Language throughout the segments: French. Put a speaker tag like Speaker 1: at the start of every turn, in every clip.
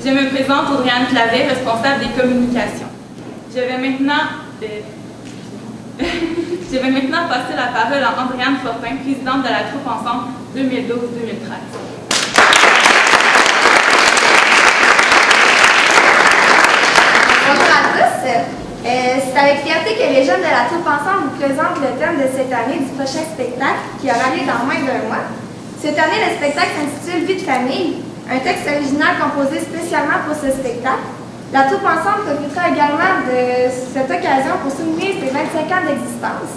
Speaker 1: Je me présente, Audrey-Anne Clavet, responsable des communications. Je vais maintenant passer la parole à Andréane Fortin, présidente de la troupe Ensemble 2012-2013.
Speaker 2: Bonjour à tous. C'est avec fierté que les jeunes de la troupe Ensemble vous présentent le thème de cette année du prochain spectacle qui aura lieu dans moins d'1 mois. Cette année, le spectacle s'intitule Vie de famille, un texte original composé spécialement pour ce spectacle. La troupe Ensemble profitera également de cette occasion pour souligner ses 25 ans d'existence.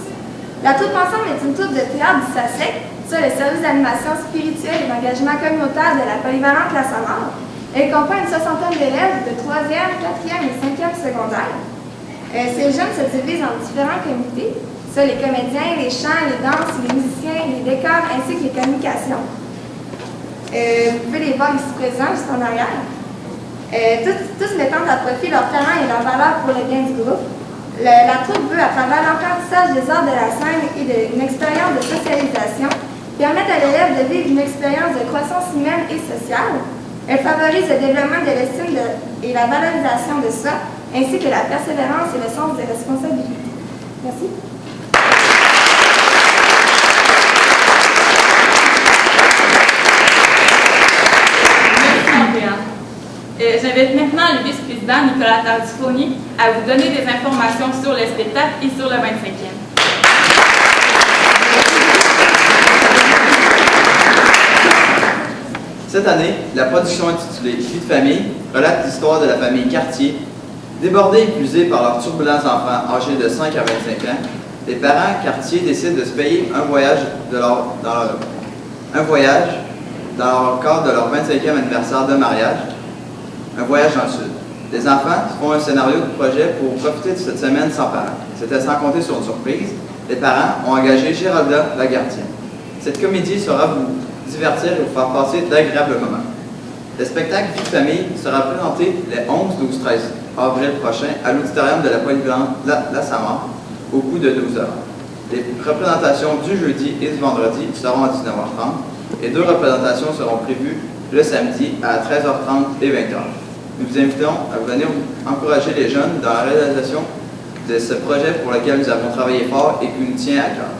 Speaker 2: La troupe Ensemble est une troupe de théâtre du SACEC sur le service d'animation spirituelle et d'engagement communautaire de la polyvalente La Samar. Elle comprend une soixantaine d'élèves de 3e, 4e et 5e secondaire. Ces jeunes se divisent en différents comités, sur les comédiens, les chants, les danses, les musiciens, les décors ainsi que les communications. Vous pouvez les voir ici présents, juste en arrière. Tous mettant à profit leur talent et leur valeur pour le bien du groupe. La troupe veut, à travers l'apprentissage des arts de la scène et d'une expérience de socialisation, permettre à l'élève de vivre une expérience de croissance humaine et sociale. Elle favorise le développement de l'estime et la valorisation de soi, ainsi que la persévérance et le sens des responsabilités. Merci.
Speaker 1: J'invite maintenant le vice-président Nicolas Tardifoni à vous donner des informations sur le spectacle et sur le 25e.
Speaker 3: Cette année, la production intitulée Vie de famille relate l'histoire de la famille Cartier. Débordés et épuisés par leurs turbulents enfants âgés de 5 à 25 ans, les parents Cartier décident de se payer un voyage dans le cadre de leur 25e anniversaire de mariage. Un voyage dans le sud. Les enfants font un scénario de projet pour profiter de cette semaine sans parents. C'était sans compter sur une surprise. Les parents ont engagé Géralda Lagartienne. Cette comédie saura vous divertir et vous faire passer d'agréables moments. Le spectacle Vie de famille sera présenté les 11, 12, 13 avril prochain à l'auditorium de la polyvalente La Samar au coût de 12 heures. Les représentations du jeudi et du vendredi seront à 19h30 et 2 représentations seront prévues le samedi à 13h30 et 20h. Nous vous invitons à venir encourager les jeunes dans la réalisation de ce projet pour lequel nous avons travaillé fort et qui nous tient à cœur.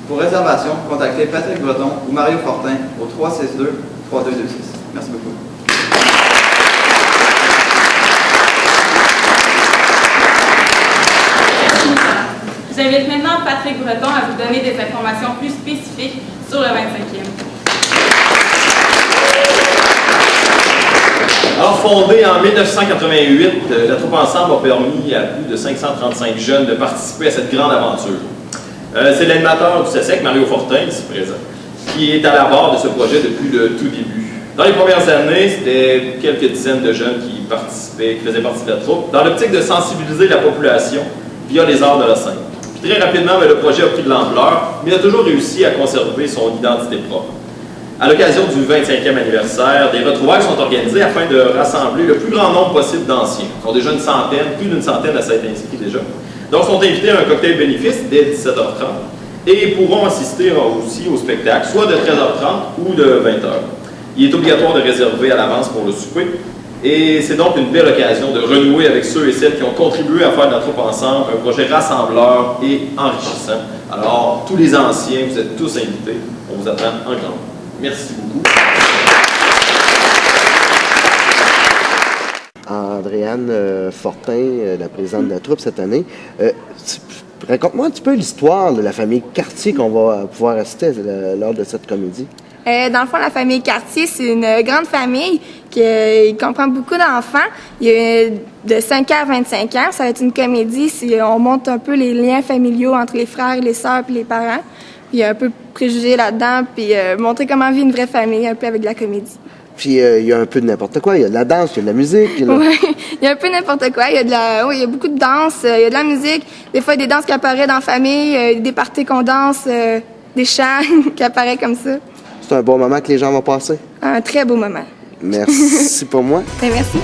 Speaker 3: Pour réservation, contactez Patrick Breton ou Mario Fortin au 362-3226. Merci beaucoup.
Speaker 1: J'invite maintenant Patrick Breton à vous donner des informations plus spécifiques sur le 25e.
Speaker 4: Alors, fondée en 1988, la troupe Ensemble a permis à plus de 535 jeunes de participer à cette grande aventure. C'est l'animateur du SACEC, Mario Fortin, ici présent, qui est à la barre de ce projet depuis le tout début. Dans les premières années, c'était quelques dizaines de jeunes qui participaient, qui faisaient partie de la troupe, dans l'optique de sensibiliser la population via les arts de la scène. Puis très rapidement, le projet a pris de l'ampleur, mais il a toujours réussi à conserver son identité propre. À l'occasion du 25e anniversaire, des retrouvailles sont organisées afin de rassembler le plus grand nombre possible d'anciens. Ils sont déjà une centaine, plus d'une centaine à s'être inscrits déjà. Donc, ils sont invités à un cocktail bénéfice dès 17h30 et pourront assister aussi au spectacle, soit de 13h30 ou de 20h. Il est obligatoire de réserver à l'avance pour le souper. Et c'est donc une belle occasion de renouer avec ceux et celles qui ont contribué à faire de la troupe Ensemble un projet rassembleur et enrichissant. Alors, tous les anciens, vous êtes tous invités. On vous attend en grand. Merci beaucoup.
Speaker 5: Andréane Fortin, la présidente de la troupe cette année. Raconte-moi un petit peu l'histoire de la famille Cartier qu'on va pouvoir assister lors de cette comédie.
Speaker 2: Dans le fond, la famille Cartier, c'est une grande famille qui comprend beaucoup d'enfants. Il y a de 5 ans à 25 ans. Ça va être une comédie. On montre un peu les liens familiaux entre les frères, les sœurs et les parents. Puis un peu préjugé là-dedans, puis montrer comment vit une vraie famille, un peu avec de la comédie.
Speaker 5: Puis il y a un peu de n'importe quoi. Il y a de la danse, il y a de la musique.
Speaker 2: Oui, il y a un peu n'importe quoi. Il y a beaucoup de danse, il y a de la musique. Des fois, il y a des danses qui apparaissent dans la famille, des parties qu'on danse, des chants qui apparaissent comme ça.
Speaker 5: C'est un bon moment que les gens vont passer.
Speaker 2: Un très beau moment.
Speaker 5: Merci pour moi.
Speaker 2: Merci.